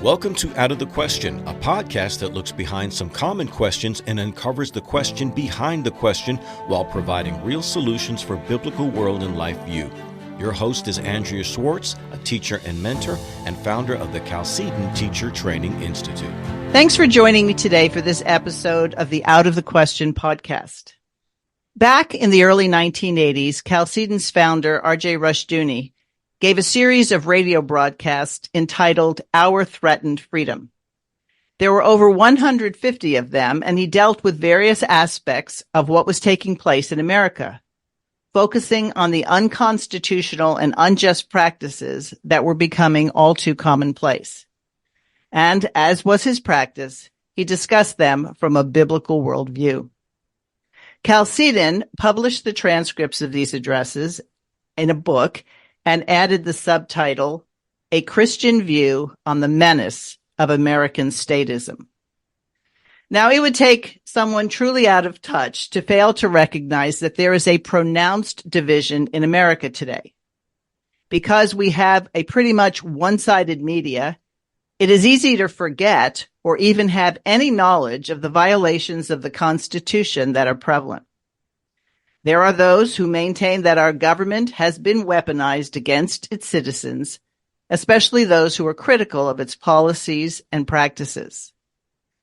Welcome to Out of the Question, a podcast that looks behind some common questions and uncovers the question behind the question while providing real solutions for biblical world and life view. Your host is Andrea Schwartz, a teacher and mentor and founder of the Chalcedon Teacher Training Institute. Thanks for joining me today for this episode of the Out of the Question podcast. Back in the early 1980s, Chalcedon's founder, R.J. Rushdoony, gave a series of radio broadcasts entitled Our Threatened Freedom. There were over 150 of them, and he dealt with various aspects of what was taking place in America, focusing on the unconstitutional and unjust practices that were becoming all too commonplace. And as was his practice, he discussed them from a biblical worldview. Chalcedon published the transcripts of these addresses in a book and added the subtitle, A Christian View on the Menace of American Statism. Now, it would take someone truly out of touch to fail to recognize that there is a pronounced division in America today. Because we have a pretty much one-sided media, it is easy to forget or even have any knowledge of the violations of the Constitution that are prevalent. There are those who maintain that our government has been weaponized against its citizens, especially those who are critical of its policies and practices.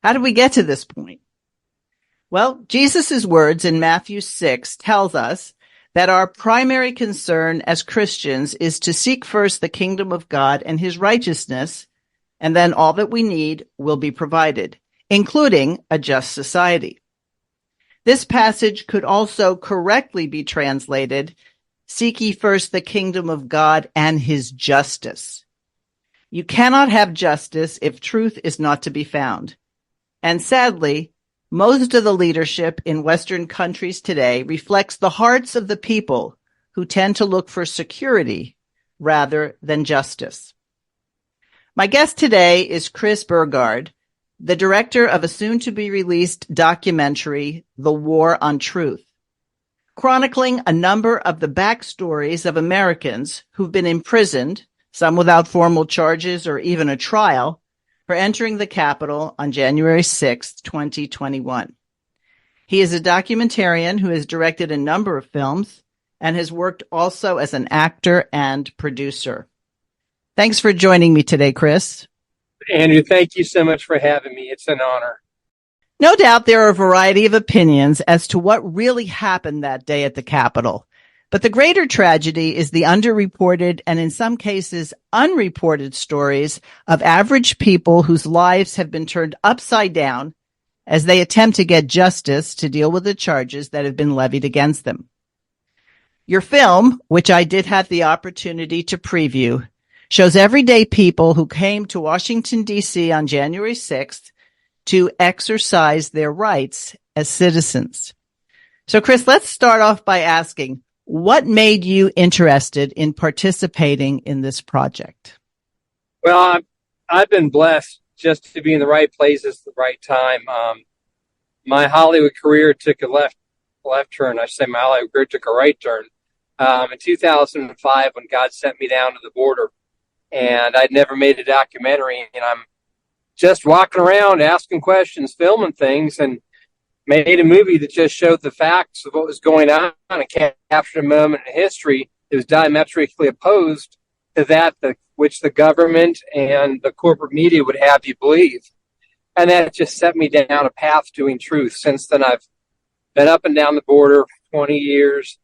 How did we get to this point? Well, Jesus' words in Matthew 6 tells us that our primary concern as Christians is to seek first the kingdom of God and his righteousness, and then all that we need will be provided, including a just society. This passage could also correctly be translated, seek ye first the kingdom of God and his justice. You cannot have justice if truth is not to be found. And sadly, most of the leadership in Western countries today reflects the hearts of the people who tend to look for security rather than justice. My guest today is Chris Burgard, the director of a soon-to-be-released documentary, The War on Truth, chronicling a number of the backstories of Americans who've been imprisoned, some without formal charges or even a trial, for entering the Capitol on January 6, 2021. He is a documentarian who has directed a number of films and has worked also as an actor and producer. Thanks for joining me today, Chris. Andrew, thank you so much for having me. It's an honor. No doubt there are a variety of opinions as to what really happened that day at the Capitol. But the greater tragedy is the underreported and in some cases unreported stories of average people whose lives have been turned upside down as they attempt to get justice to deal with the charges that have been levied against them. Your film, which I did have the opportunity to preview, shows everyday people who came to Washington, D.C. on January 6th to exercise their rights as citizens. So, Chris, let's start off by asking, what made you interested in participating in this project? Well, I've been blessed just to be in the right places at the right time. My Hollywood career took a left turn. I say my Hollywood career took a right turn in 2005 when God sent me down to the border. And I'd never made a documentary, and I'm just walking around asking questions, filming things, and made a movie that just showed the facts of what was going on and captured a moment in history that was diametrically opposed to that which the government and the corporate media would have you believe. And that just set me down a path doing truth. Since then, I've been up and down the border for 20 years.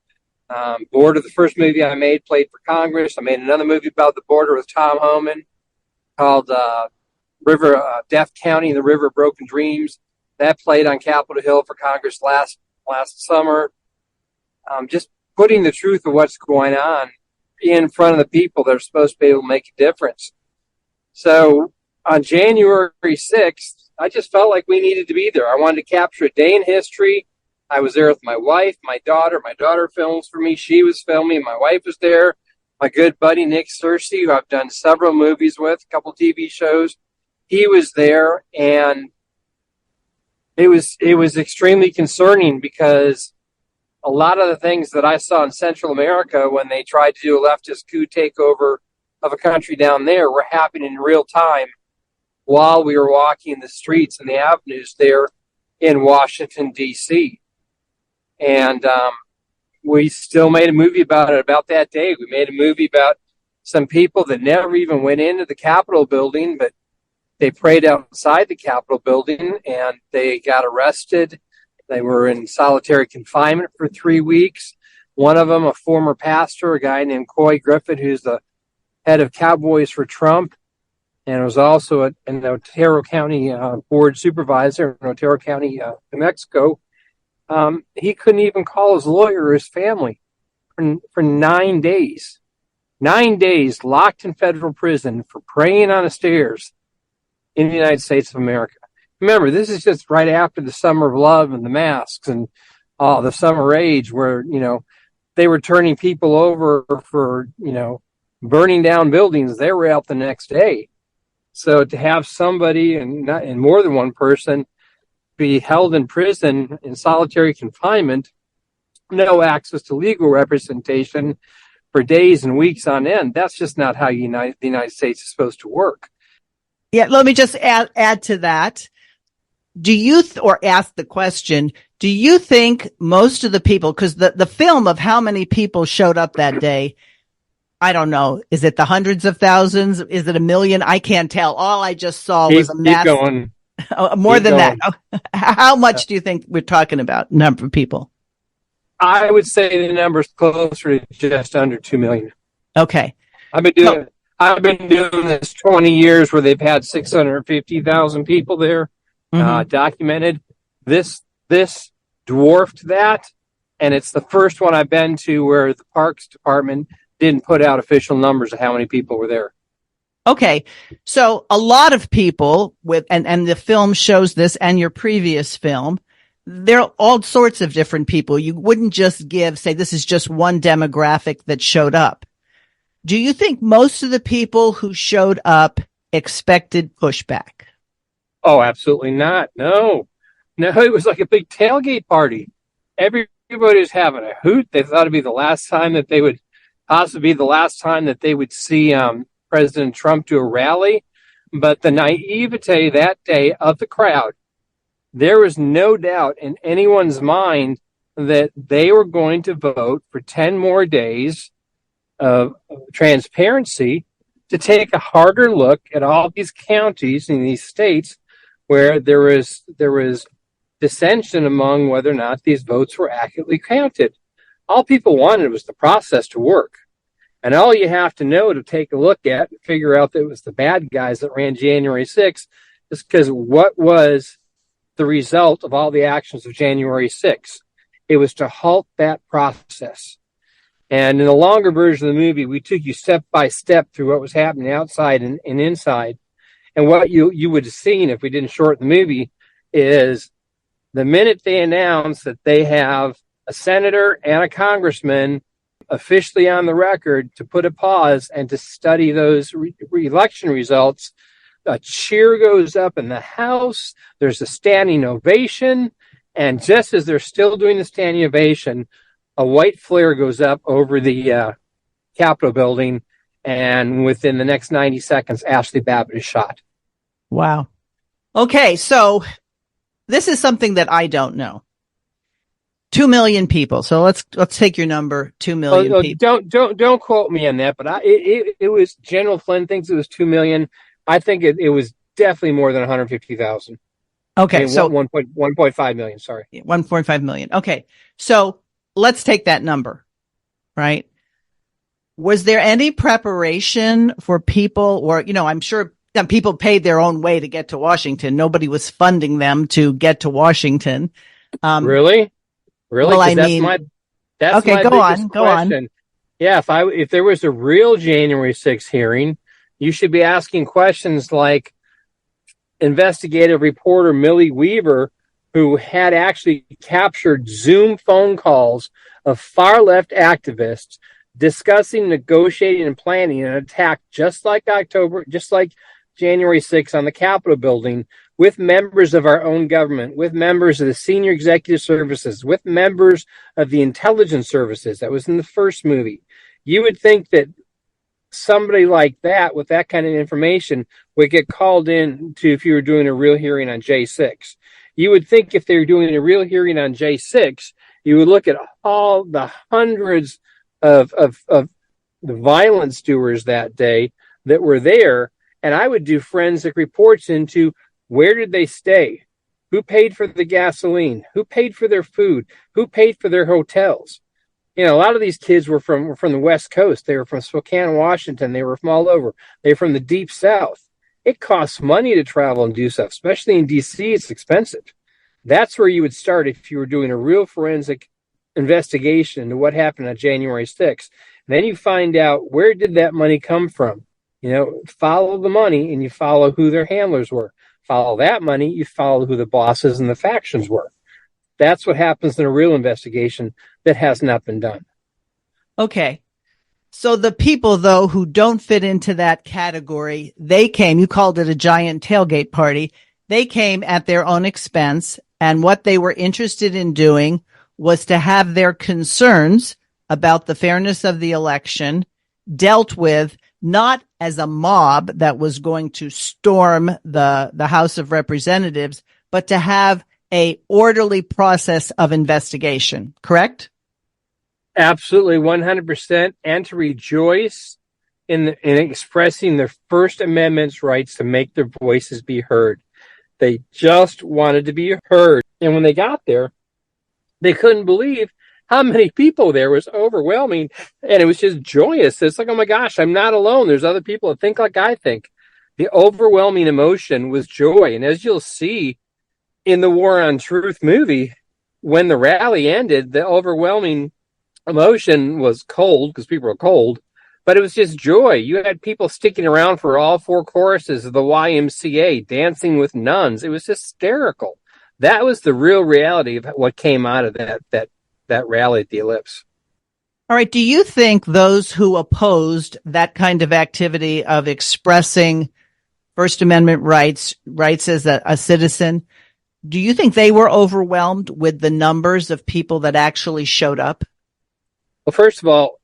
Border, the first movie I made, played for Congress. I made another movie about the border with Tom Homan called Death County and the River of Broken Dreams. That played on Capitol Hill for Congress last summer. Just putting the truth of what's going on in front of the people that are supposed to be able to make a difference. So on January 6th, I just felt like we needed to be there. I wanted to capture a day in history. I was there with my wife, my daughter. My daughter films for me. She was filming. My wife was there. My good buddy, Nick Searcy, who I've done several movies with, a couple TV shows. He was there, and it was extremely concerning because a lot of the things that I saw in Central America when they tried to do a leftist coup takeover of a country down there were happening in real time while we were walking the streets and the avenues there in Washington, D.C. And we still made a movie about it about that day. We made a movie about some people that never even went into the Capitol building, but they prayed outside the Capitol building and they got arrested. They were in solitary confinement for 3 weeks. One of them, a former pastor, a guy named Coy Griffin, who's the head of Cowboys for Trump, and was also an Otero County board supervisor in Otero County, New Mexico. He couldn't even call his lawyer or his family for 9 days. 9 days locked in federal prison for praying on the stairs in the United States of America. Remember, this is just right after the summer of love and the masks and the summer rage where, they were turning people over for, burning down buildings. They were out the next day. So to have somebody and more than one person be held in prison in solitary confinement, no access to legal representation for days and weeks on end, that's just not how the United States is supposed to work. Yeah, let me just add to that. Or ask the question, do you think most of the people, because the film of how many people showed up that day, I don't know, is it the hundreds of thousands? Is it a million? I can't tell. All I just saw was a mass. Keep going. More than that. How much do you think we're talking about, number of people? I would say the number's closer to just under 2 million. Okay. I've been doing this 20 years where they've had 650,000 people there. Documented. This dwarfed that, and it's the first one I've been to where the Parks Department didn't put out official numbers of how many people were there. Okay, so a lot of people and the film shows this, and your previous film, there are all sorts of different people. You wouldn't just say this is just one demographic that showed up. Do you think most of the people who showed up expected pushback? Oh, absolutely not. No, it was like a big tailgate party. Everybody was having a hoot. They thought it'd be the last time that they would see President Trump do a rally. But the naivete that day of the crowd, there was no doubt in anyone's mind that they were going to vote for 10 more days of transparency to take a harder look at all these counties in these states where there was dissension among whether or not these votes were accurately counted. All people wanted was the process to work. And all you have to know to take a look at and figure out that it was the bad guys that ran January 6th is because what was the result of all the actions of January 6th? It was to halt that process. And in the longer version of the movie, we took you step by step through what was happening outside and inside. And what you would have seen if we didn't shorten the movie is the minute they announce that they have a senator and a congressman officially on the record to put a pause and to study those election results, a cheer goes up in the House. There's a standing ovation. And just as they're still doing the standing ovation, a white flare goes up over the Capitol building. And within the next 90 seconds, Ashley Babbitt is shot. Wow. Okay, so this is something that I don't know. 2 million people. So let's take your number, 2 million people. Don't quote me on that, but it was General Flynn thinks it was 2 million. I think it was definitely more than 150,000. Okay, I mean, so 1.5 million. Sorry, 1.5 million. Okay, so let's take that number, right? Was there any preparation for people, or I'm sure people paid their own way to get to Washington. Nobody was funding them to get to Washington. Really? Well, I mean, that's okay. My go biggest on. question. Yeah, if there was a real January 6th hearing, you should be asking questions like investigative reporter Millie Weaver, who had actually captured Zoom phone calls of far left activists discussing, negotiating, and planning an attack just like January 6th on the Capitol building, with members of our own government, with members of the senior executive services, with members of the intelligence services. That was in the first movie. You would think that somebody like that with that kind of information would get called in to, if you were doing a real hearing on J6. You would think if they were doing a real hearing on J6, you would look at all the hundreds of the violence doers that day that were there, and I would do forensic reports into where did they stay, who paid for the gasoline, who paid for their food, who paid for their hotels. A lot of these kids were from the West Coast. They were from Spokane, Washington. They were from all over. They were from the Deep South. It costs money to travel and do stuff, especially in D.C. It's expensive. That's where you would start if you were doing a real forensic investigation into what happened on January 6th. Then you find out, where did that money come from? Follow the money, and you follow who their handlers were. Follow that money, you follow who the bosses and the factions were. That's what happens in a real investigation that has not been done. Okay. So the people, though, who don't fit into that category, they came, you called it a giant tailgate party. They came at their own expense. And what they were interested in doing was to have their concerns about the fairness of the election dealt with, not as a mob that was going to storm the House of Representatives, but to have a orderly process of investigation, correct? Absolutely, 100%, and to rejoice in expressing their First Amendment's rights to make their voices be heard. They just wanted to be heard. And when they got there, they couldn't believe how many people there. Was overwhelming, and it was just joyous. It's like, oh my gosh, I'm not alone. There's other people that think like I think. The overwhelming emotion was joy. And as you'll see in the War on Truth movie, when the rally ended, the overwhelming emotion was cold, because people were cold, but it was just joy. You had people sticking around for all four choruses of the YMCA, dancing with nuns. It was hysterical. That was the real reality of what came out of that rally at the Ellipse. All right. Do you think those who opposed that kind of activity of expressing First Amendment rights as a citizen, do you think they were overwhelmed with the numbers of people that actually showed up? Well, first of all,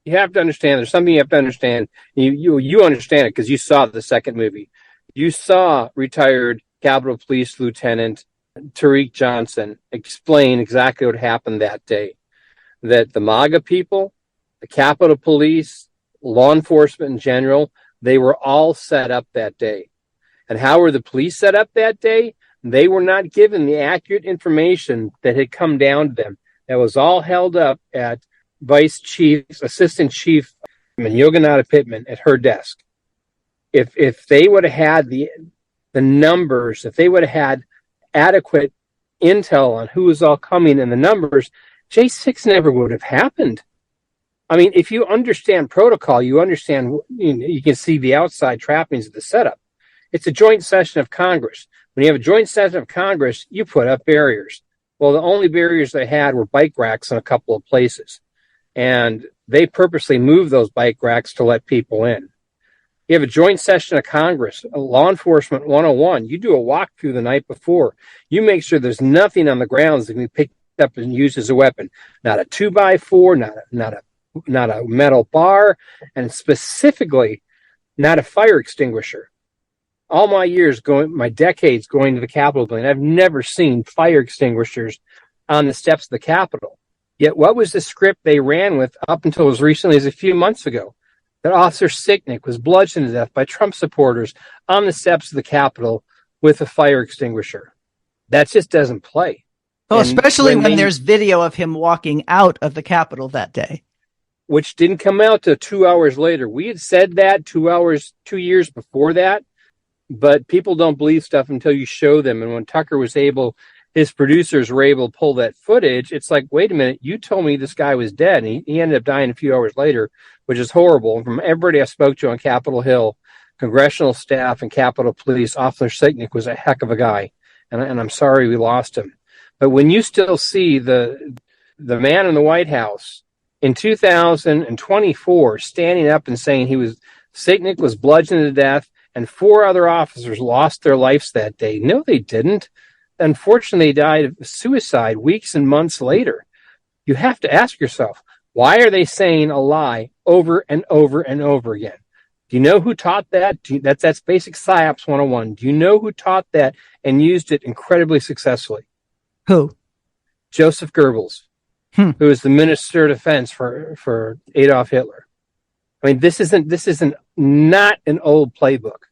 you have to understand, there's something you have to understand. You understand it because you saw the second movie. You saw retired Capitol Police Lieutenant Tariq Johnson explain exactly what happened that day. That the MAGA people, the Capitol Police, law enforcement in general, they were all set up that day. And how were the police set up that day? They were not given the accurate information that had come down to them. That was all held up at Assistant Chief Yogananda Pittman at her desk. If they would have had the numbers, if they would have had adequate intel on who was all coming and the numbers, J6 never would have happened. I mean, if you understand protocol, you understand, you can see the outside trappings of the setup. It's a joint session of Congress. When you have a joint session of Congress, you put up barriers. Well, the only barriers they had were bike racks in a couple of places. And they purposely moved those bike racks to let people in. You have a joint session of Congress, a law enforcement 101. You do a walkthrough the night before. You make sure there's nothing on the grounds that can be picked up and used as a weapon. Not a 2x4, not a metal bar, and specifically not a fire extinguisher. All my decades going to the Capitol building, I've never seen fire extinguishers on the steps of the Capitol. Yet what was the script they ran with up until as recently as a few months ago? That Officer Sicknick was bludgeoned to death by Trump supporters on the steps of the Capitol with a fire extinguisher. That just doesn't play. Oh, especially when there's video of him walking out of the Capitol that day. Which didn't come out till 2 hours later. We had said that 2 years before that, but people don't believe stuff until you show them. And when Tucker was his producers were able to pull that footage, it's like, wait a minute, you told me this guy was dead. And he ended up dying a few hours later, which is horrible. And from everybody I spoke to on Capitol Hill, congressional staff and Capitol Police, Officer Sicknick was a heck of a guy. And I'm sorry we lost him. But when you still see the man in the White House in 2024 standing up and saying Sicknick was bludgeoned to death and 4 other officers lost their lives that day. No, they didn't. Unfortunately, they died of suicide weeks and months later. You have to ask yourself, Why are they saying a lie over and over and over again? Do you know who taught that? That's basic PsyOps 101. Do you know who taught that and used it incredibly successfully? Who? Joseph Goebbels, who was the Minister of Defense for Adolf Hitler. I mean, this isn't not an old playbook.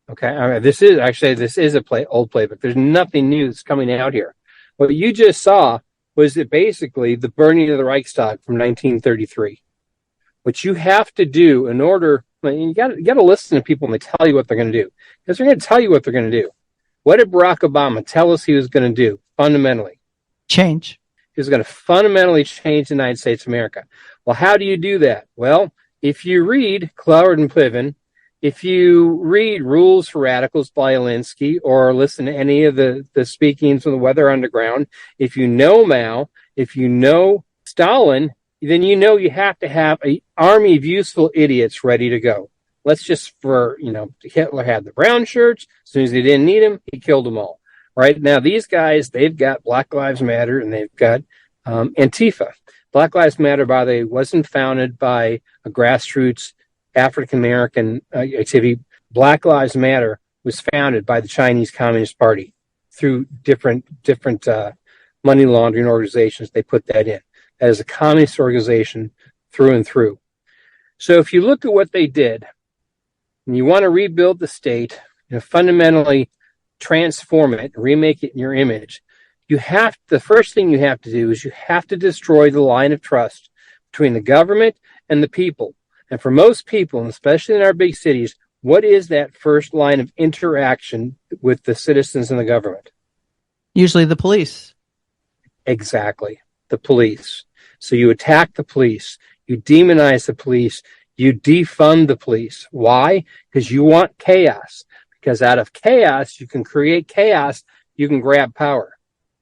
Okay, all right, this is a old playbook. There's nothing new that's coming out here. What you just saw was that basically the burning of the Reichstag from 1933. What you have to do in order, you got to listen to people when they tell you what they're going to do, because they're going to tell you what they're going to do. What did Barack Obama tell us he was going to do fundamentally? Change. He was going to fundamentally change the United States of America. Well, how do you do that? Well, if you read Cloward and Piven, if you read Rules for Radicals by Alinsky, or listen to any of the speakings from the Weather Underground, if you know Mao, if you know Stalin, then you know you have to have an army of useful idiots ready to go. Let's just, Hitler had the brown shirts. As soon as he didn't need them, he killed them all. Right now, these guys, they've got Black Lives Matter and they've got Antifa. Black Lives Matter, by the way, wasn't founded by a grassroots African-American activity. Black Lives Matter was founded by the Chinese Communist Party through different money laundering organizations. They put that in. That is a communist organization through and through. So if you look at what they did, and you want to rebuild the state, fundamentally transform it, remake it in your image, the first thing you have to do is you have to destroy the line of trust between the government and the people. And for most people, and especially in our big cities, what is that first line of interaction with the citizens and the government? Usually the police. Exactly. The police. So you attack the police. You demonize the police. You defund the police. Why? Because you want chaos. Because out of chaos, you can create chaos. You can grab power.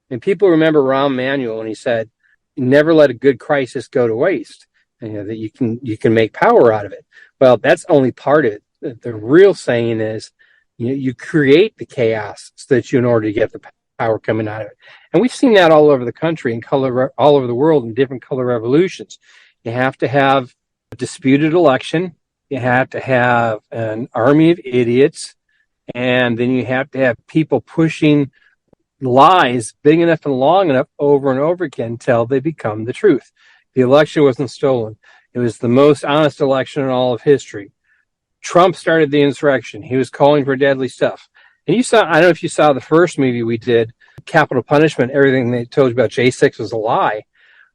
And people remember Rahm Emanuel when he said, never let a good crisis go to waste. That you can make power out of it. Well, that's only part of it. The real saying is, you create the chaos so that in order to get the power coming out of it. And we've seen that all over the country and all over the world in different color revolutions. You have to have a disputed election. You have to have an army of idiots. And then you have to have people pushing lies big enough and long enough over and over again until they become the truth. The election wasn't stolen. It was the most honest election in all of history. Trump started the insurrection. He was calling for deadly stuff. And I don't know if you saw the first movie we did, Capital Punishment, everything they told you about J6 was a lie.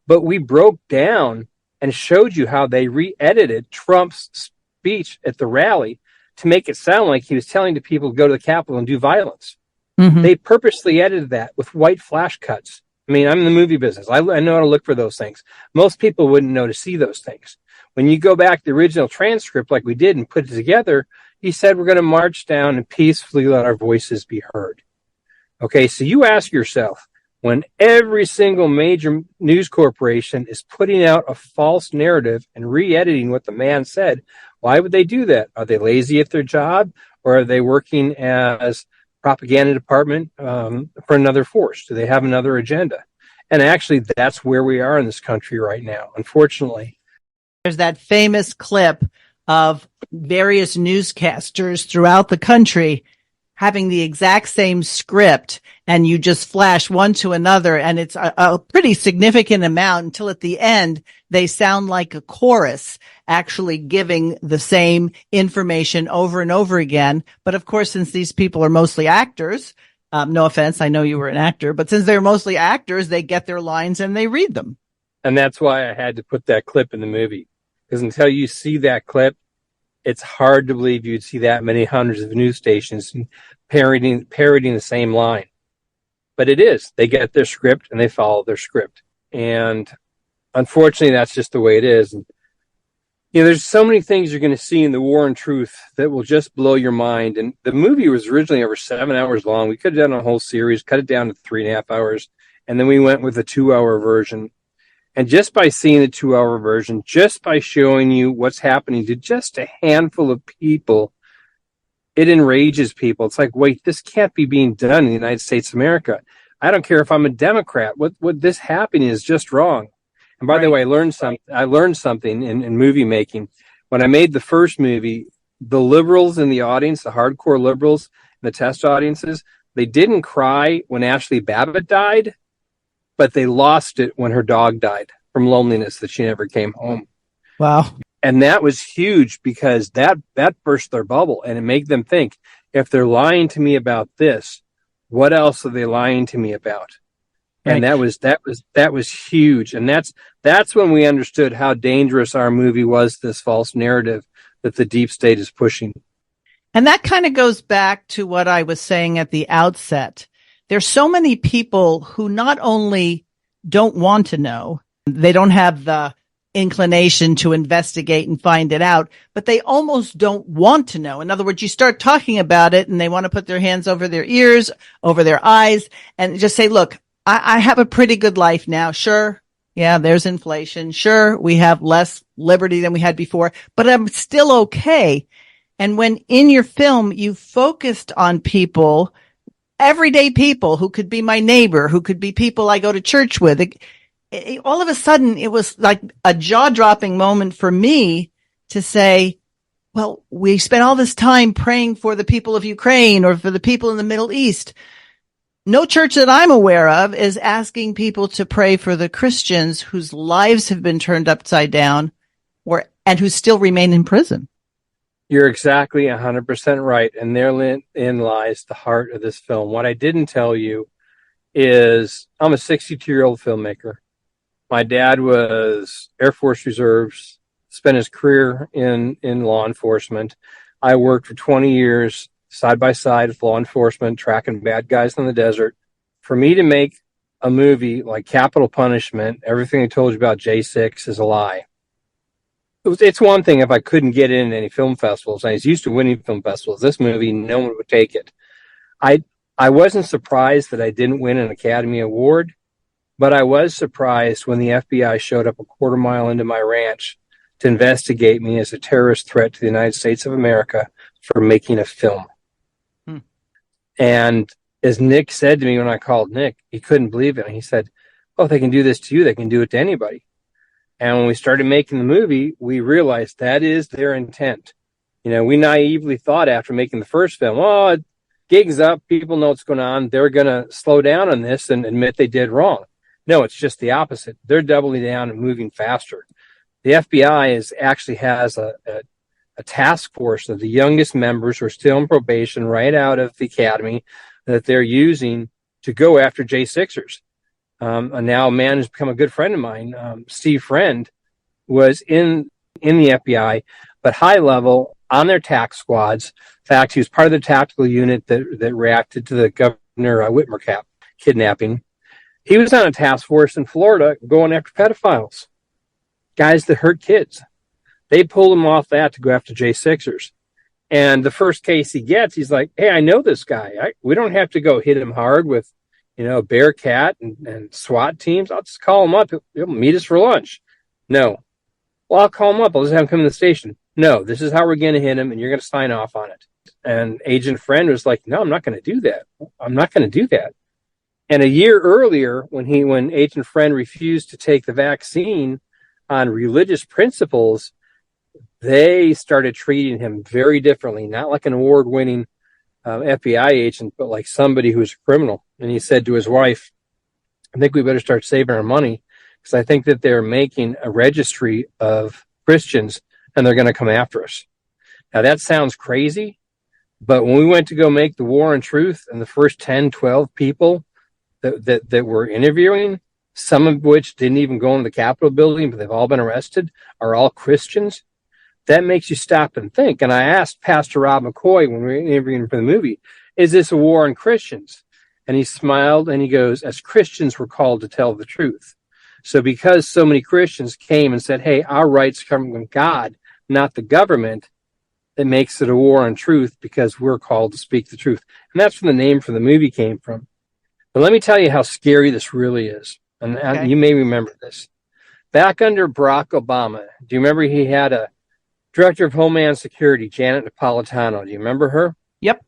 But we broke down and showed you how they re-edited Trump's speech at the rally to make it sound like he was telling the people to go to the Capitol and do violence. Mm-hmm. They purposely edited that with white flash cuts. I mean, I'm in the movie business. I know how to look for those things. Most people wouldn't know to see those things. When you go back to the original transcript like we did and put it together, he said we're going to march down and peacefully let our voices be heard. Okay, so you ask yourself, when every single major news corporation is putting out a false narrative and re-editing what the man said, why would they do that? Are they lazy at their job, or are they working as propaganda department for another force? Do they have another agenda? And actually, that's where we are in this country right now, unfortunately. There's that famous clip of various newscasters throughout the country having the exact same script, and you just flash one to another, and it's a pretty significant amount until at the end, they sound like a chorus actually giving the same information over and over again. But of course, since these people are mostly actors, no offense, I know you were an actor, but since they're mostly actors, they get their lines and they read them. And that's why I had to put that clip in the movie. Because until you see that clip, it's hard to believe you'd see that many hundreds of news stations parodying the same line. But it is. They get their script and they follow their script. And unfortunately, that's just the way it is. And, there's so many things you're going to see in The War and Truth that will just blow your mind. And the movie was originally over 7 hours long. We could have done a whole series, cut it down to 3.5 hours. And then we went with a 2-hour version. And just by seeing the 2-hour version, just by showing you what's happening to just a handful of people, it enrages people. It's like, wait, this can't be being done in the United States of America. I don't care if I'm a Democrat. What this happening is just wrong. And by the way, I learned something in movie making. When I made the first movie, the liberals in the audience, the hardcore liberals, the test audiences, they didn't cry when Ashley Babbitt died, but they lost it when her dog died from loneliness that she never came home. Wow. And that was huge because that burst their bubble, and it made them think, if they're lying to me about this, what else are they lying to me about? Right. And that was huge. And that's when we understood how dangerous our movie was, this false narrative that the deep state is pushing. And that kind of goes back to what I was saying at the outset. There's so many people who not only don't want to know, they don't have the inclination to investigate and find it out, but they almost don't want to know. In other words, you start talking about it and they want to put their hands over their ears, over their eyes, and just say, look, I have a pretty good life now. Sure. Yeah, there's inflation. Sure, we have less liberty than we had before, but I'm still okay. And when in your film, you focused on people, everyday people who could be my neighbor, who could be people I go to church with, all of a sudden it was like a jaw-dropping moment for me to say, well, we spent all this time praying for the people of Ukraine or for the people in the Middle East. No church that I'm aware of is asking people to pray for the Christians whose lives have been turned upside down and who still remain in prison. You're exactly 100% right. And therein lies the heart of this film. What I didn't tell you is I'm a 62-year-old filmmaker. My dad was Air Force Reserves, spent his career in law enforcement. I worked for 20 years side by side with law enforcement, tracking bad guys in the desert. For me to make a movie like Capital Punishment, everything I told you about J6 is a lie. It's one thing if I couldn't get in any film festivals. I was used to winning film festivals. This movie, no one would take it. I wasn't surprised that I didn't win an Academy Award, but I was surprised when the FBI showed up a quarter mile into my ranch to investigate me as a terrorist threat to the United States of America for making a film. And as Nick said to me when I called Nick, he couldn't believe it. And he said, oh, if they can do this to you, they can do it to anybody. And when we started making the movie, we realized that is their intent. You know, we naively thought after making the first film, oh, gig's up, people know what's going on, they're going to slow down on this and admit they did wrong. No, it's just the opposite. They're doubling down and moving faster. The FBI actually has a task force of the youngest members who are still in probation right out of the academy that they're using to go after J6ers. And now a man who's become a good friend of mine, Steve Friend, was in the FBI, but high level on their tax squads. In fact, he was part of the tactical unit that reacted to the Governor Whitmer kidnapping. He was on a task force in Florida going after pedophiles, guys that hurt kids. They pulled him off that to go after J6ers. And the first case he gets, he's like, hey, I know this guy. We don't have to go hit him hard with, a Bearcat and SWAT teams. I'll just call him up. He'll meet us for lunch. No. Well, I'll call him up. I'll just have him come to the station. No, this is how we're going to hit him, and you're going to sign off on it. And Agent Friend was like, no, I'm not going to do that. I'm not going to do that. And a year earlier, when Agent Friend refused to take the vaccine on religious principles, they started treating him very differently, not like an award-winning FBI agent, but like somebody who's a criminal. And he said to his wife, I think we better start saving our money because I think that they're making a registry of Christians and they're going to come after us. Now, that sounds crazy, but when we went to go make The War on Truth and the first 10, 12 people that we're interviewing, some of which didn't even go into the Capitol building, but they've all been arrested, are all Christians. That makes you stop and think. And I asked Pastor Rob McCoy when we were interviewing for the movie, is this a war on Christians? And he smiled and he goes, as Christians, we're called to tell the truth. So because so many Christians came and said, hey, our rights come from God, not the government, it makes it a war on truth because we're called to speak the truth. And that's where the name for the movie came from. But let me tell you how scary this really is. And okay, you may remember this. Back under Barack Obama, do you remember he had a Director of Homeland Security, Janet Napolitano? Do you remember her? Yep.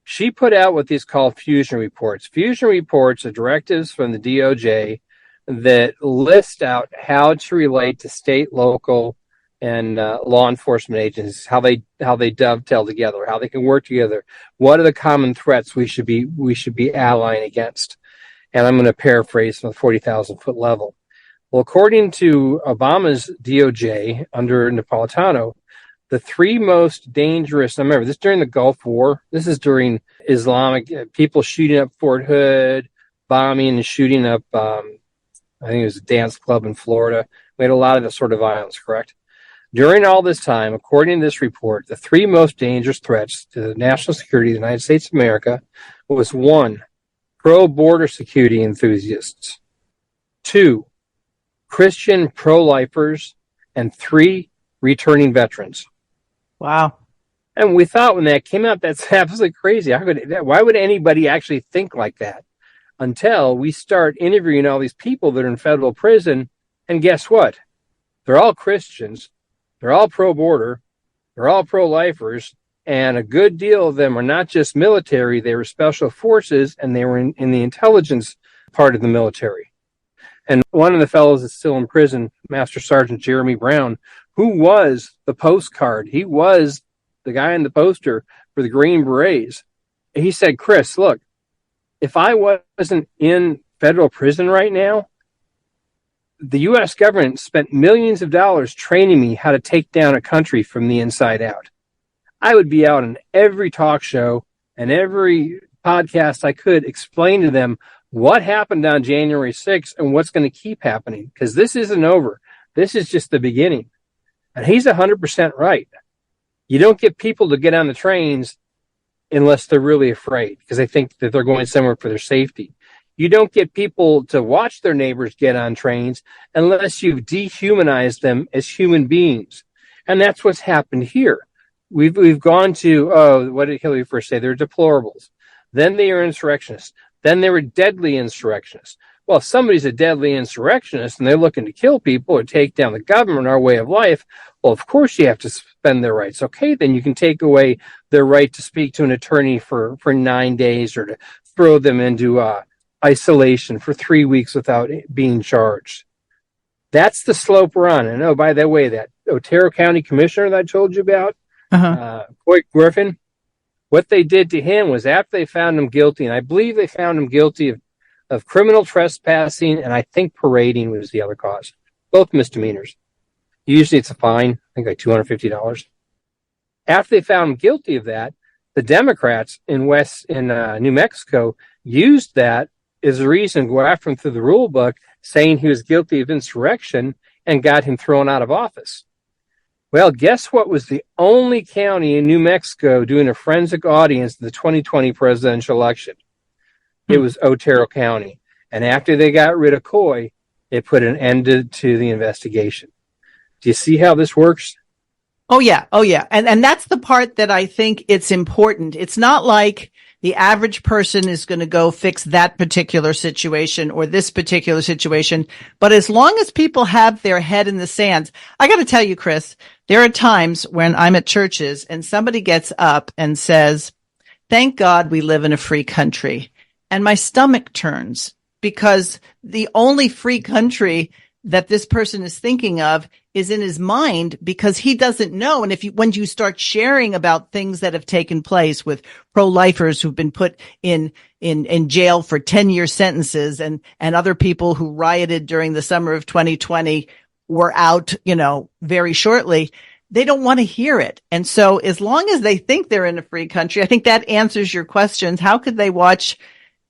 She put out what these call fusion reports. Fusion reports are directives from the DOJ that list out how to relate to state, local, and law enforcement agencies, how they dovetail together, how they can work together. What are the common threats we should be allying against? And I'm going to paraphrase from the 40,000-foot level. Well, according to Obama's DOJ under Napolitano, the three most dangerous, now remember, this is during the Gulf War. This is during Islamic people shooting up Fort Hood, bombing and shooting up, I think it was a dance club in Florida. We had a lot of this sort of violence, correct? During all this time, according to this report, the three most dangerous threats to the national security of the United States of America was 1, pro-border security enthusiasts, 2, Christian pro-lifers, and 3, returning veterans. Wow. And we thought when that came out, that's absolutely crazy. Why would anybody actually think like that? Until we start interviewing all these people that are in federal prison, and guess what? They're all Christians. They're all pro-border. They're all pro-lifers. And a good deal of them are not just military. They were special forces, and they were in the intelligence part of the military. And one of the fellows is still in prison, Master Sergeant Jeremy Brown, who was the postcard. He was the guy in the poster for the Green Berets. He said, Chris, look, if I wasn't in federal prison right now, the U.S. government spent millions of dollars training me how to take down a country from the inside out. I would be out on every talk show and every podcast I could explain to them what happened on January 6th and what's going to keep happening, because this isn't over. This is just the beginning. And he's 100% right. You don't get people to get on the trains unless they're really afraid, because they think that they're going somewhere for their safety. You don't get people to watch their neighbors get on trains unless you've dehumanized them as human beings. And that's what's happened here. We've gone to, what did Hillary first say? They're deplorables. Then they are insurrectionists. Then they were deadly insurrectionists. Well, if somebody's a deadly insurrectionist and they're looking to kill people or take down the government, our way of life, well, of course you have to suspend their rights. Okay, then you can take away their right to speak to an attorney for 9 days, or to throw them into isolation for 3 weeks without being charged. That's the slope we're on. And oh, by the way, that Otero County commissioner that I told you about, Coit Griffin, what they did to him was, after they found him guilty, and I believe they found him guilty of criminal trespassing, and I think parading was the other cause. Both misdemeanors. Usually it's a fine, I think like $250. After they found him guilty of that, the Democrats in New Mexico used that as a reason to go after him through the rule book, saying he was guilty of insurrection, and got him thrown out of office. Well, guess what was the only county in New Mexico doing a forensic audience in the 2020 presidential election? It was Otero County. And after they got rid of Coy, it put an end to the investigation. Do you see how this works? Oh, yeah. Oh, yeah. And that's the part that I think it's important. It's not like the average person is going to go fix that particular situation or this particular situation. But as long as people have their head in the sand, I got to tell you, Chris, there are times when I'm at churches and somebody gets up and says, thank God we live in a free country. And my stomach turns, because the only free country that this person is thinking of is in his mind, because he doesn't know. And when you start sharing about things that have taken place with pro-lifers who've been put in jail for 10-year sentences, and other people who rioted during the summer of 2020 were out, very shortly, they don't want to hear it. And so as long as they think they're in a free country, I think that answers your questions. How could they watch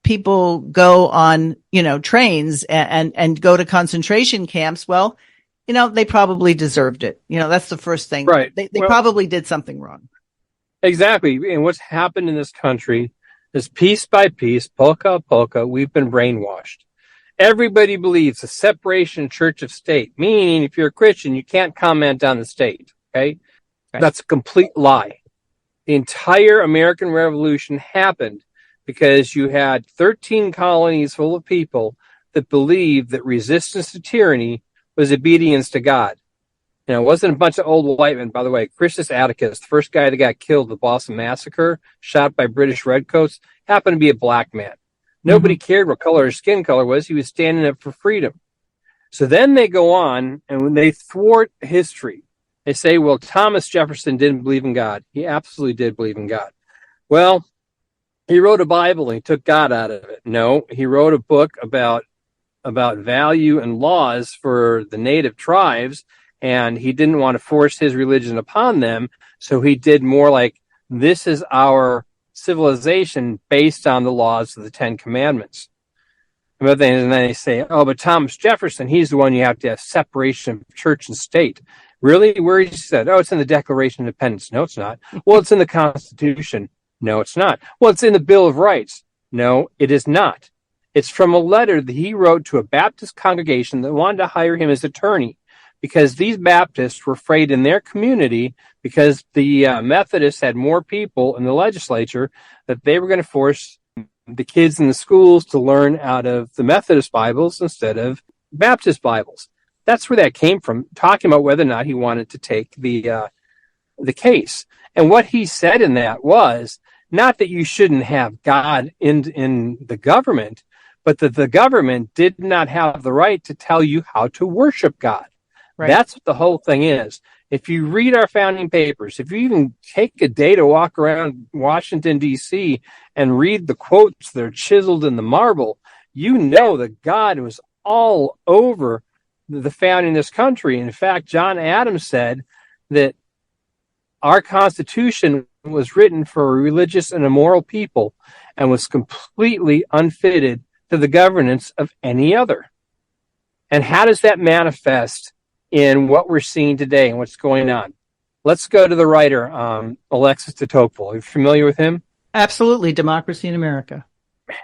people go on, trains and go to concentration camps? Well, they probably deserved it. That's the first thing. Right. They probably did something wrong. Exactly. And what's happened in this country is, piece by piece, polka, we've been brainwashed. Everybody believes a separation church of state, meaning if you're a Christian, you can't comment on the state. Okay. Right. That's a complete lie. The entire American Revolution happened because you had 13 colonies full of people that believed that resistance to tyranny was obedience to God. It wasn't a bunch of old white men. By the way, Christus Atticus, the first guy that got killed, the Boston Massacre, shot by British redcoats, happened to be a black man. Nobody cared what color his skin color was. He was standing up for freedom. So then they go on, and when they thwart history, they say, well, Thomas Jefferson didn't believe in God. He absolutely did believe in God. Well, he wrote a Bible and he took God out of it. No, he wrote a book about value and laws for the native tribes, and he didn't want to force his religion upon them. So he did more like, this is our civilization based on the laws of the Ten Commandments. And then they say, oh, but Thomas Jefferson, he's the one you have to have separation of church and state. Really? Where he said, oh, it's in the Declaration of Independence. No, it's not. Well, it's in the Constitution. No, it's not. Well, it's in the Bill of Rights. No, it is not. It's from a letter that he wrote to a Baptist congregation that wanted to hire him as attorney, because these Baptists were afraid in their community, because the Methodists had more people in the legislature, that they were going to force the kids in the schools to learn out of the Methodist Bibles instead of Baptist Bibles. That's where that came from, talking about whether or not he wanted to take the case. And what he said in that was not that you shouldn't have God in the government, but that the government did not have the right to tell you how to worship God. Right. That's what the whole thing is. If you read our founding papers, if you even take a day to walk around Washington, D.C. and read the quotes that are chiseled in the marble, you know that God was all over the founding of this country. In fact, John Adams said that our Constitution was written for a religious and immoral people and was completely unfitted to the governance of any other. And how does that manifest in what we're seeing today and what's going on? Let's go to the writer, Alexis de Tocqueville. Are you familiar with him? Absolutely. Democracy in America.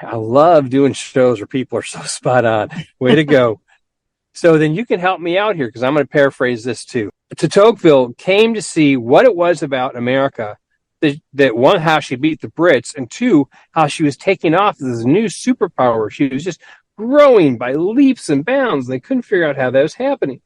I love doing shows where people are so spot on. Way to go. So then you can help me out here, because I'm going to paraphrase this too. De Tocqueville came to see what it was about America that one, how she beat the Brits, and two, how she was taking off as this new superpower. She was just growing by leaps and bounds. They couldn't figure out how that was happening.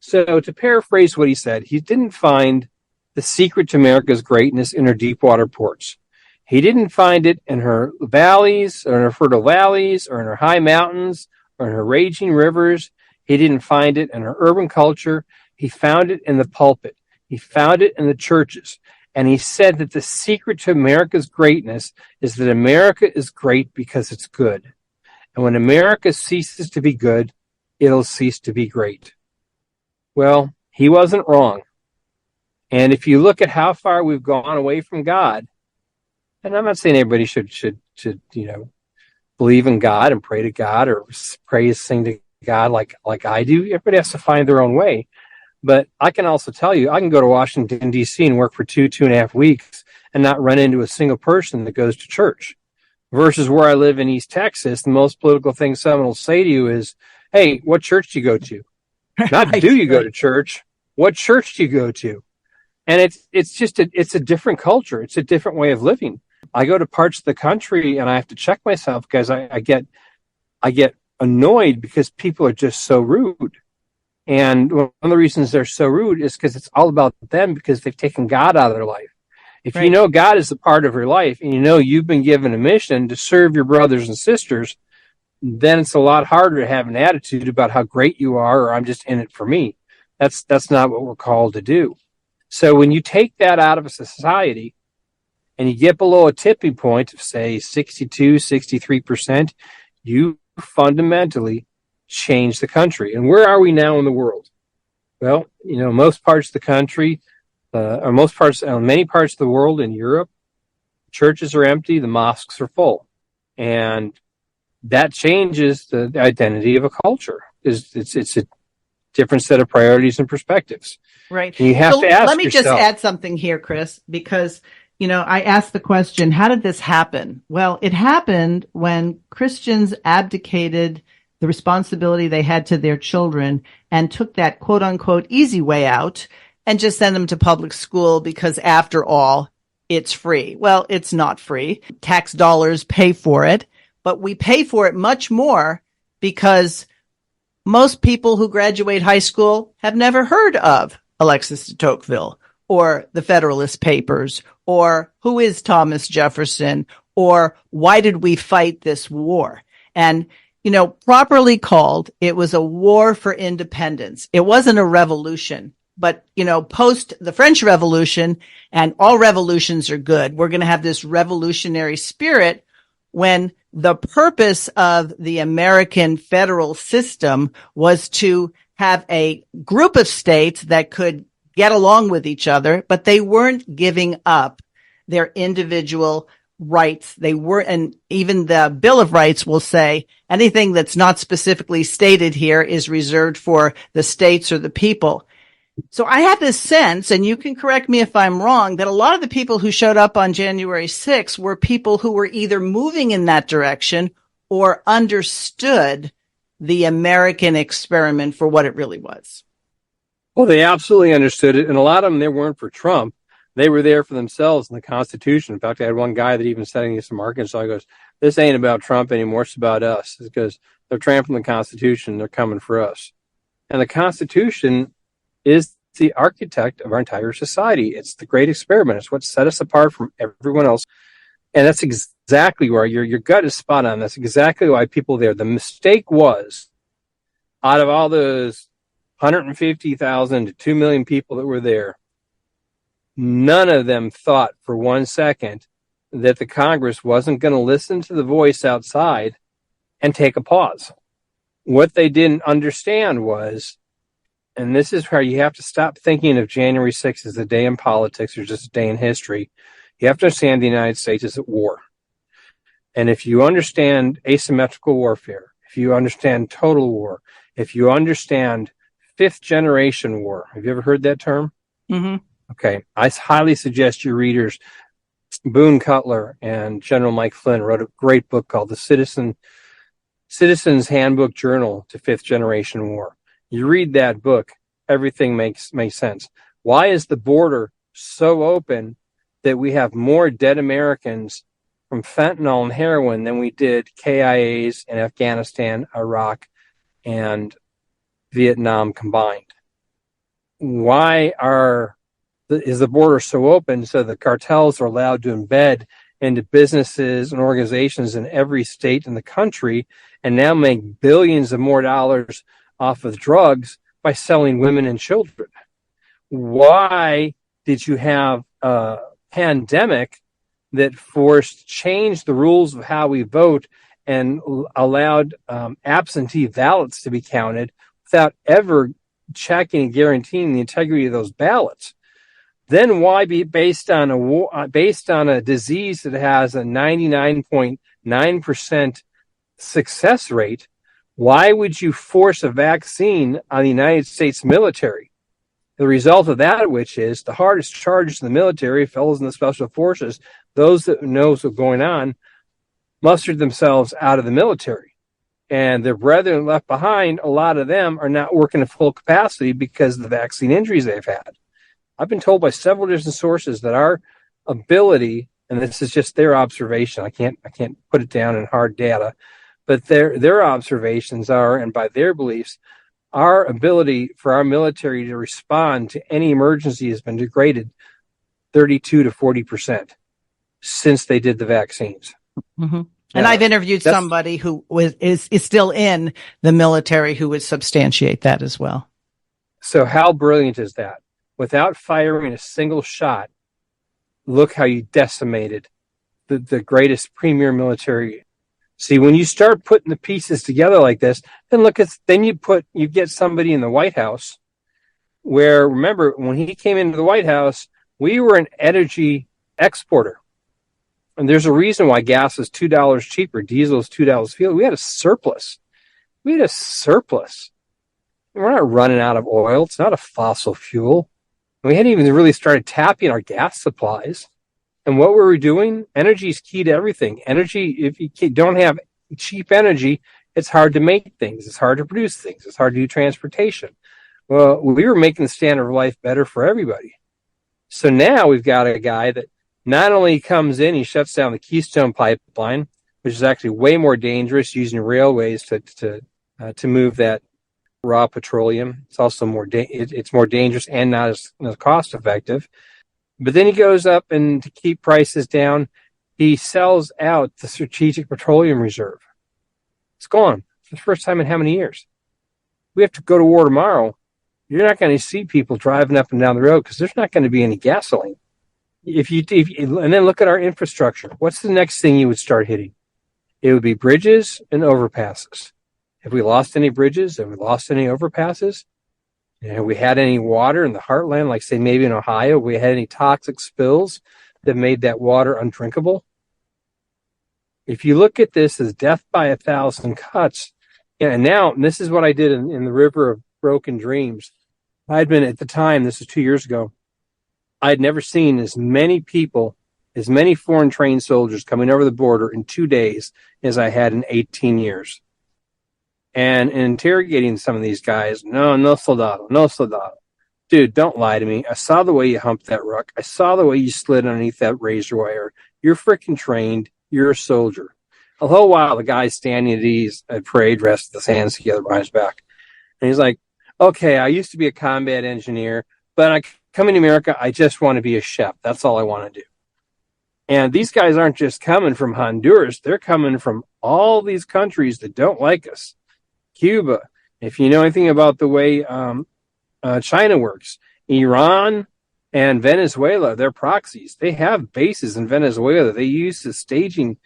So to paraphrase what he said, he didn't find the secret to America's greatness in her deep water ports. He didn't find it in her valleys, or in her fertile valleys, or in her high mountains, or in her raging rivers. He didn't find it in her urban culture. He found it in the pulpit. He found it in the churches. And he said that the secret to America's greatness is that America is great because it's good. And when America ceases to be good, it'll cease to be great. Well, he wasn't wrong. And if you look at how far we've gone away from God, and I'm not saying everybody should believe in God and pray to God or sing to God like I do. Everybody has to find their own way. But I can also tell you, I can go to Washington, D.C. and work for 2.5 weeks and not run into a single person that goes to church. Versus where I live in East Texas, the most political thing someone will say to you is, hey, what church do you go to? Not do you go to church? What church do you go to? And it's a different culture. It's a different way of living. I go to parts of the country and I have to check myself, because I get annoyed because people are just so rude. And one of the reasons they're so rude is because it's all about them, because they've taken God out of their life. If you know God is a part of your life, and you know you've been given a mission to serve your brothers and sisters, then it's a lot harder to have an attitude about how great you are, or I'm just in it for me. That's not what we're called to do. So when you take that out of a society and you get below a tipping point of, say, 62, 63%, you fundamentally change the country. And where are we now in the world? Well, most parts of the country, many parts of the world in Europe, churches are empty, the mosques are full. And that changes the identity of a culture. It's a different set of priorities and perspectives. Right. And you have to ask let me yourself, just add something here, Chris, because, I asked the question, how did this happen? Well, it happened when Christians abdicated the responsibility they had to their children and took that quote unquote easy way out and just send them to public school, because after all, it's free. Well, it's not free. Tax dollars pay for it, but we pay for it much more because most people who graduate high school have never heard of Alexis de Tocqueville or the Federalist Papers, or who is Thomas Jefferson, or why did we fight this war? And Properly called, it was a war for independence. It wasn't a revolution. But, post the French Revolution, and all revolutions are good, we're going to have this revolutionary spirit when the purpose of the American federal system was to have a group of states that could get along with each other, but they weren't giving up their individual rights. They were, and even the Bill of Rights will say anything that's not specifically stated here is reserved for the states or the people. So I have this sense, and you can correct me if I'm wrong, that a lot of the people who showed up on January 6th were people who were either moving in that direction or understood the American experiment for what it really was. Well, they absolutely understood it. And a lot of them, they weren't for Trump. They were there for themselves and the Constitution. In fact, I had one guy that even said in some Arkansas, he goes, "This ain't about Trump anymore. It's about us." It's because they're trampling the Constitution. They're coming for us. And the Constitution is the architect of our entire society. It's the great experiment. It's what set us apart from everyone else. And that's exactly where your gut is spot on. That's exactly why people there. The mistake was, out of all those 150,000 to 2 million people that were there, none of them thought for 1 second that the Congress wasn't going to listen to the voice outside and take a pause. What they didn't understand was, and this is where you have to stop thinking of January 6th as a day in politics or just a day in history. You have to understand the United States is at war. And if you understand asymmetrical warfare, if you understand total war, if you understand fifth generation war, have you ever heard that term? Mm-hmm. Okay. I highly suggest your readers, Boone Cutler and General Mike Flynn wrote a great book called The Citizen's Handbook Journal to Fifth Generation War. You read that book, everything makes sense. Why is the border so open that we have more dead Americans from fentanyl and heroin than we did KIAs in Afghanistan, Iraq, and Vietnam combined? Why is the border so open so the cartels are allowed to embed into businesses and organizations in every state in the country and now make billions of more dollars off of drugs by selling women and children? Why did you have a pandemic that changed the rules of how we vote and allowed absentee ballots to be counted without ever checking and guaranteeing the integrity of those ballots? Then why be based on a disease that has a 99.9% success rate? Why would you force a vaccine on the United States military? The result of that, which is the hardest charges in the military, fellows in the special forces, those that knows what's going on, mustered themselves out of the military. And their brethren left behind, a lot of them are not working at full capacity because of the vaccine injuries they've had. I've been told by several different sources that our ability, and this is just their observation, I can't put it down in hard data, but their observations are, and by their beliefs, our ability for our military to respond to any emergency has been degraded 32 to 40% since they did the vaccines. Mm-hmm. And I've interviewed somebody who is still in the military who would substantiate that as well. So how brilliant is that? Without firing a single shot, look how you decimated the greatest premier military. See, when you start putting the pieces together like this, then you get somebody in the White House where, remember, when he came into the White House, we were an energy exporter. And there's a reason why gas is $2 cheaper, diesel is $2 fuel. We had a surplus. We're not running out of oil. It's not a fossil fuel. We hadn't even really started tapping our gas supplies. And what were we doing? Energy is key to everything. Energy, if you don't have cheap energy, it's hard to make things. It's hard to produce things. It's hard to do transportation. Well, we were making the standard of life better for everybody. So now we've got a guy that not only comes in, he shuts down the Keystone Pipeline, which is actually way more dangerous, using railways to move that raw petroleum. It's also it's more dangerous and not as cost effective. But then he goes up, and to keep prices down, he sells out the Strategic Petroleum Reserve. It's gone. for the first time in how many years? We have to go to war tomorrow. You're not going to see people driving up and down the road because there's not going to be any gasoline. And then look at our infrastructure. What's the next thing you would start hitting? It would be bridges and overpasses. Have we lost any bridges? Have we lost any overpasses? And have we had any water in the heartland, like say maybe in Ohio? Have we had any toxic spills that made that water undrinkable? If you look at this as death by 1,000 cuts, and this is what I did in the River of Broken Dreams. I'd been at the time, this is 2 years ago, I'd never seen as many people, as many foreign trained soldiers coming over the border in 2 days as I had in 18 years. And in interrogating some of these guys, no soldado, no soldado. Dude, don't lie to me. I saw the way you humped that ruck. I saw the way you slid underneath that razor wire. You're freaking trained. You're a soldier. A whole while, the guy's standing at ease at parade, rest with his hands together behind his back. And he's like, okay, I used to be a combat engineer, but I coming to America, I just want to be a chef. That's all I want to do. And these guys aren't just coming from Honduras. They're coming from all these countries that don't like us. Cuba, if you know anything about the way China works, Iran and Venezuela, they're proxies. They have bases in Venezuela. They use the staging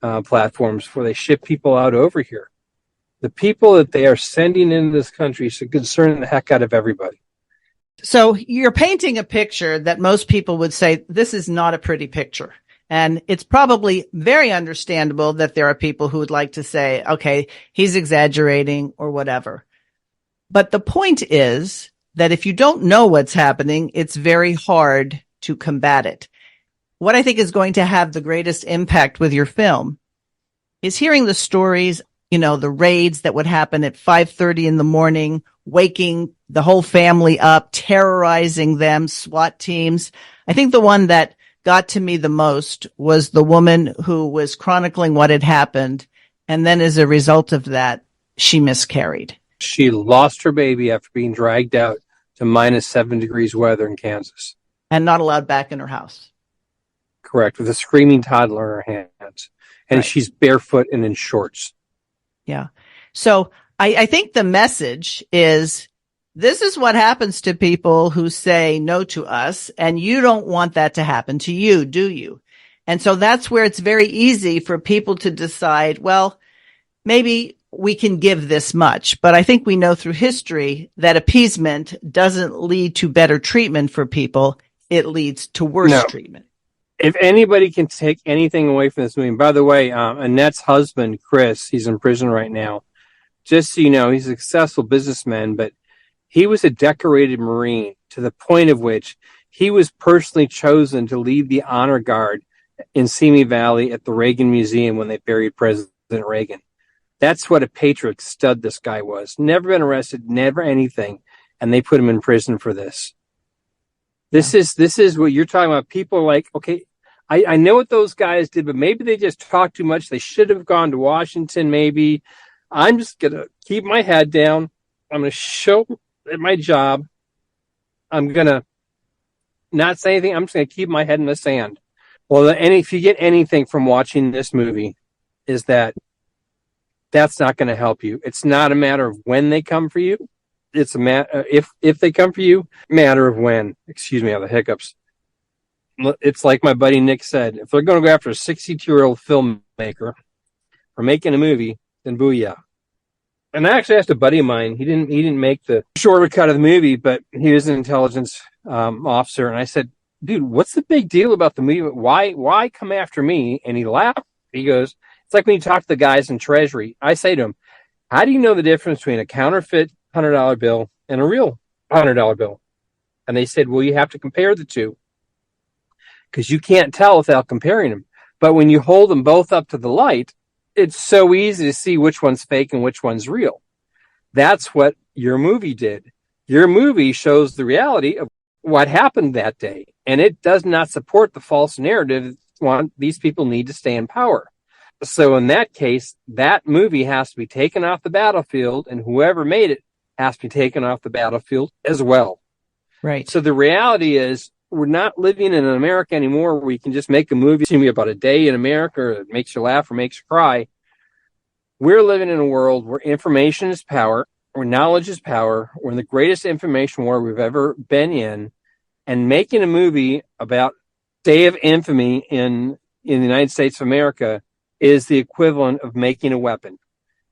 platforms where they ship people out over here. The people that they are sending into this country should concern the heck out of everybody. So you're painting a picture that most people would say, this is not a pretty picture. And it's probably very understandable that there are people who would like to say, okay, he's exaggerating or whatever. But the point is that if you don't know what's happening, it's very hard to combat it. What I think is going to have the greatest impact with your film is hearing the stories, the raids that would happen at 5:30 in the morning, waking the whole family up, terrorizing them, SWAT teams. I think the one that got to me the most was the woman who was chronicling what had happened. And then as a result of that, she miscarried. She lost her baby after being dragged out to minus 7 degrees weather in Kansas. And not allowed back in her house. Correct, with a screaming toddler in her hands. And right. She's barefoot and in shorts. Yeah. So I think the message is, this is what happens to people who say no to us, and you don't want that to happen to you, do you? And so that's where it's very easy for people to decide, well, maybe we can give this much. But I think we know through history that appeasement doesn't lead to better treatment for people. It leads to worse treatment. If anybody can take anything away from this movie, by the way, Annette's husband, Chris, he's in prison right now. Just so you know, he's a successful businessman, but he was a decorated Marine to the point of which he was personally chosen to lead the honor guard in Simi Valley at the Reagan Museum when they buried President Reagan. That's what a patriot stud this guy was. Never been arrested, never anything, and they put him in prison for this. This is what you're talking about. People are like, okay, I know what those guys did, but maybe they just talked too much. They should have gone to Washington, maybe. I'm just going to keep my head down. I'm going to show at my job. I'm going to not say anything. I'm just going to keep my head in the sand. Well, if you get anything from watching this movie, is that's not going to help you. It's not a matter of when they come for you. It's a matter if they come for you, matter of when. Excuse me, I have the hiccups. It's like my buddy Nick said, if they're going to go after a 62-year-old filmmaker for making a movie, then booyah. And I actually asked a buddy of mine. He didn't make the shorter cut of the movie, but he was an intelligence officer. And I said, dude, what's the big deal about the movie? Why come after me? And he laughed. He goes, it's like when you talk to the guys in Treasury. I say to him, how do you know the difference between a counterfeit $100 bill and a real $100 bill? And they said, well, you have to compare the two because you can't tell without comparing them. But when you hold them both up to the light, it's so easy to see which one's fake and which one's real. That's what your movie did. Your movie shows the reality of what happened that day. And it does not support the false narrative. These people need to stay in power. So in that case, that movie has to be taken off the battlefield, and whoever made it has to be taken off the battlefield as well. Right. So the reality is, we're not living in America anymore where you can just make a movie about a day in America, or it makes you laugh or makes you cry. We're living in a world where information is power, where knowledge is power. We're in the greatest information war we've ever been in. And making a movie about day of infamy in the United States of America is the equivalent of making a weapon,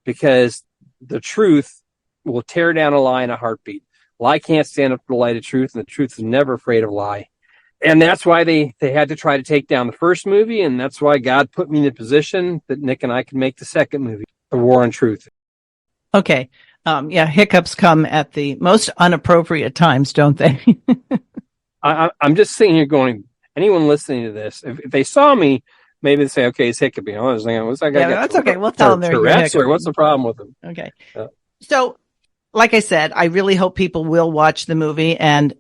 because the truth will tear down a lie in a heartbeat. Lie can't stand up to the light of truth, and the truth is never afraid of lie. And that's why they had to try to take down the first movie, and that's why God put me in the position that Nick and I can make the second movie, The War on Truth. Okay. Yeah, hiccups come at the most unappropriate times, don't they? I'm just sitting here going, anyone listening to this, if they saw me, maybe they say, okay, he's hiccuping. I was thinking, what's that guy? Yeah, that's okay. We'll tell them they're Tourette's, or what's the problem with him? Okay. So, like I said, I really hope people will watch the movie. And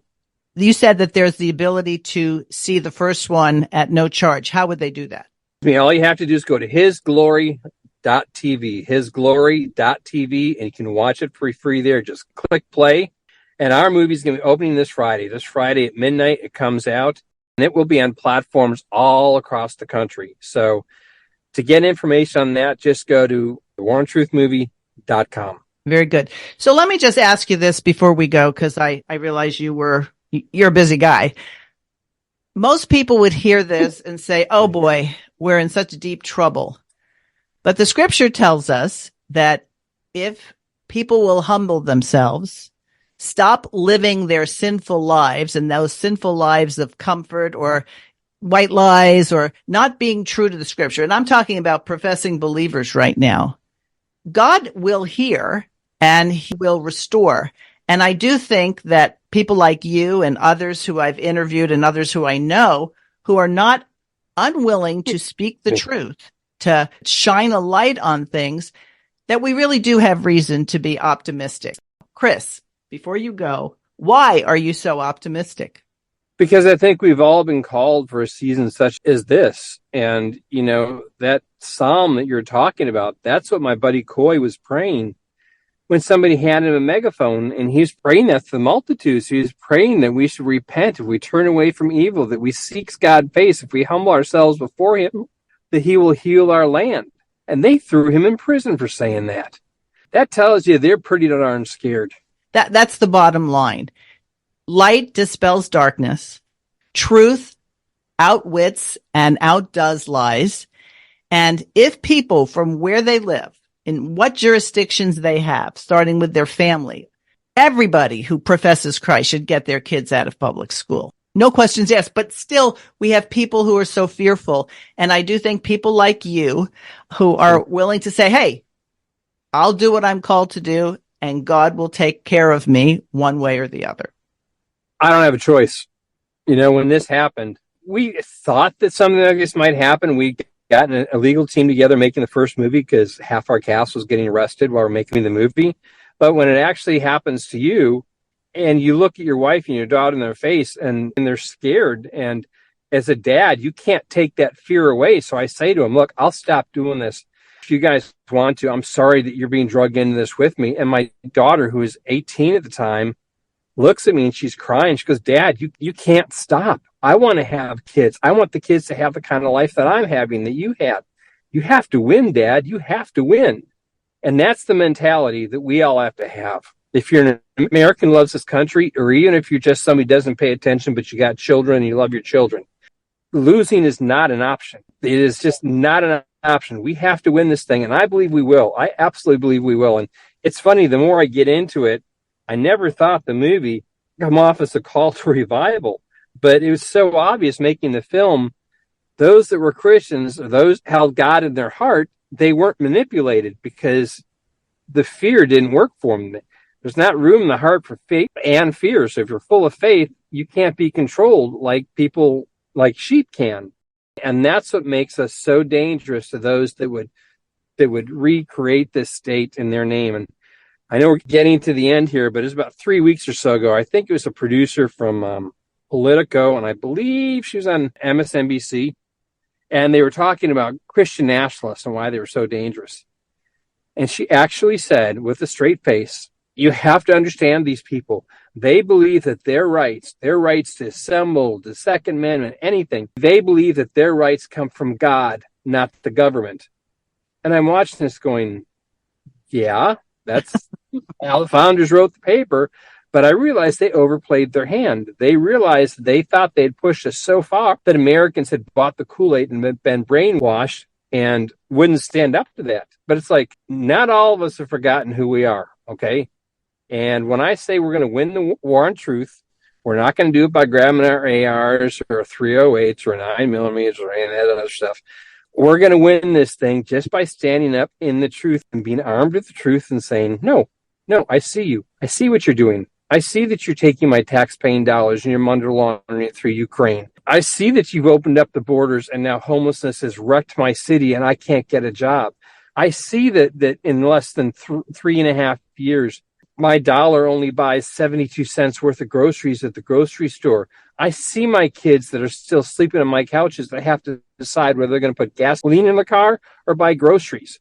you said that there's the ability to see the first one at no charge. How would they do that? All you have to do is go to hisglory.tv, hisglory.tv, and you can watch it for free there. Just click play. And our movie is going to be opening this Friday. This Friday at midnight, it comes out, and it will be on platforms all across the country. So to get information on that, just go to thewarontruthmovie.com. Very good. So let me just ask you this before we go, because I realize you're a busy guy. Most people would hear this and say, oh boy, we're in such deep trouble. But the scripture tells us that if people will humble themselves, stop living their sinful lives, and those sinful lives of comfort or white lies or not being true to the scripture, and I'm talking about professing believers right now, God will hear and he will restore. And I do think that people like you and others who I've interviewed and others who I know who are not unwilling to speak the truth, to shine a light on things, that we really do have reason to be optimistic. Chris, before you go, why are you so optimistic? Because I think we've all been called for a season such as this. And, that psalm that you're talking about, that's what my buddy Coy was praying when somebody handed him a megaphone, and he was praying that to the multitudes. He was praying that we should repent if we turn away from evil, that we seek God's face, if we humble ourselves before him, that he will heal our land. And they threw him in prison for saying that. That tells you they're pretty darn scared. That's the bottom line. Light dispels darkness. Truth outwits and outdoes lies. And if people from where they live, in what jurisdictions they have, starting with their family, everybody who professes Christ should get their kids out of public school. No questions asked, but still we have people who are so fearful. And I do think people like you who are willing to say, hey, I'll do what I'm called to do, and God will take care of me one way or the other. I don't have a choice. When this happened, we thought that something like this might happen. We got a legal team together making the first movie because half our cast was getting arrested while we're making the movie. But when it actually happens to you, and you look at your wife and your daughter in their face, and they're scared, and as a dad, you can't take that fear away. So I say to them, look, I'll stop doing this. If you guys want to, I'm sorry that you're being drugged into this with me. And my daughter, who was 18 at the time, looks at me and she's crying. She goes, Dad, you can't stop. I want to have kids. I want the kids to have the kind of life that I'm having, that you had. You have to win, Dad. You have to win. And that's the mentality that we all have to have. If you're an American who loves this country, or even if you're just somebody who doesn't pay attention, but you got children and you love your children, losing is not an option. It is just not an option. We have to win this thing, and I believe we will. I absolutely believe we will. And it's funny, the more I get into it, I never thought the movie come off as a call to revival, but it was so obvious making the film. Those that were Christians, or those held God in their heart, they weren't manipulated because the fear didn't work for them. There's not room in the heart for faith and fear. So if you're full of faith, you can't be controlled like people, like sheep can. And that's what makes us so dangerous to those that would recreate this state in their name. And I know we're getting to the end here, but it was about 3 weeks or so ago. I think it was a producer from Politico, and I believe she was on MSNBC. And they were talking about Christian nationalists and why they were so dangerous. And she actually said, with a straight face, you have to understand these people. They believe that their rights to assemble, the Second Amendment, anything, they believe that their rights come from God, not the government. And I'm watching this going, Yeah, that's how the founders wrote the paper. But I realized they overplayed their hand. They realized they thought they'd pushed us so far that Americans had bought the Kool-Aid and been brainwashed and wouldn't stand up to that. But it's like, not all of us have forgotten who we are, okay? And when I say we're going to win the war on truth, we're not going to do it by grabbing our ARs or 308s or 9mm or any of that other stuff. We're going to win this thing just by standing up in the truth and being armed with the truth and saying, no, I see you. I see what you're doing. I see that you're taking my tax-paying dollars and you're money laundering it through Ukraine. I see that you've opened up the borders and now homelessness has wrecked my city and I can't get a job. I see that in less than 3.5 years, my dollar only buys 72 cents worth of groceries at the grocery store. I see my kids that are still sleeping on my couches that have to decide whether they're going to put gasoline in the car or buy groceries.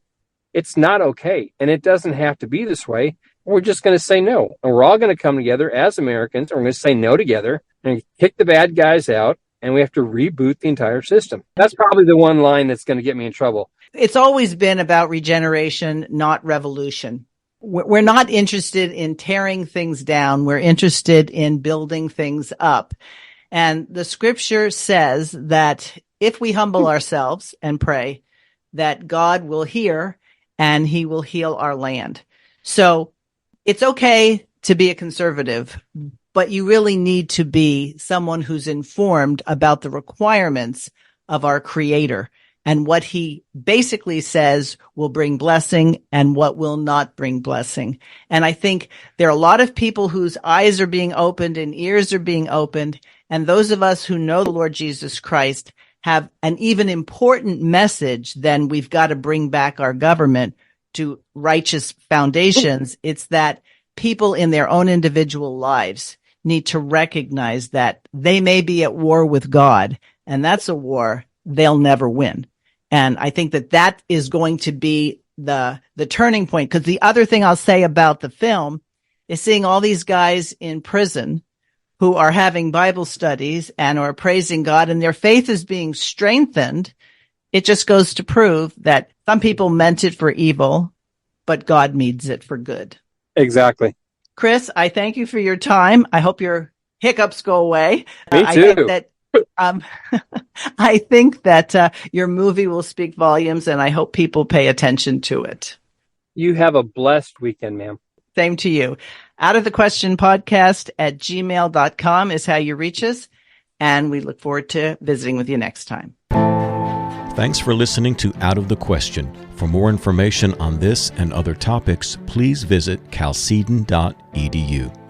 It's not okay. And it doesn't have to be this way. We're just going to say no. And we're all going to come together as Americans. And we're going to say no together and kick the bad guys out. And we have to reboot the entire system. That's probably the one line that's going to get me in trouble. It's always been about regeneration, not revolution. We're not interested in tearing things down. We're interested in building things up. And the scripture says that if we humble ourselves and pray, that God will hear and he will heal our land. So it's okay to be a conservative, but you really need to be someone who's informed about the requirements of our Creator and what he basically says will bring blessing and what will not bring blessing. And I think there are a lot of people whose eyes are being opened and ears are being opened. And those of us who know the Lord Jesus Christ have an even important message than we've got to bring back our government to righteous foundations. It's that people in their own individual lives need to recognize that they may be at war with God, and that's a war they'll never win. And I think that is going to be the turning point. Because the other thing I'll say about the film is seeing all these guys in prison who are having Bible studies and are praising God and their faith is being strengthened. It just goes to prove that some people meant it for evil, but God means it for good. Exactly. Chris, I thank you for your time. I hope your hiccups go away. Me too. I think that your movie will speak volumes, and I hope people pay attention to it. You have a blessed weekend, ma'am. Same to you. Out of the Question podcast at gmail.com is how you reach us, and we look forward to visiting with you next time. Thanks for listening to Out of the Question. For more information on this and other topics, please visit chalcedon.edu.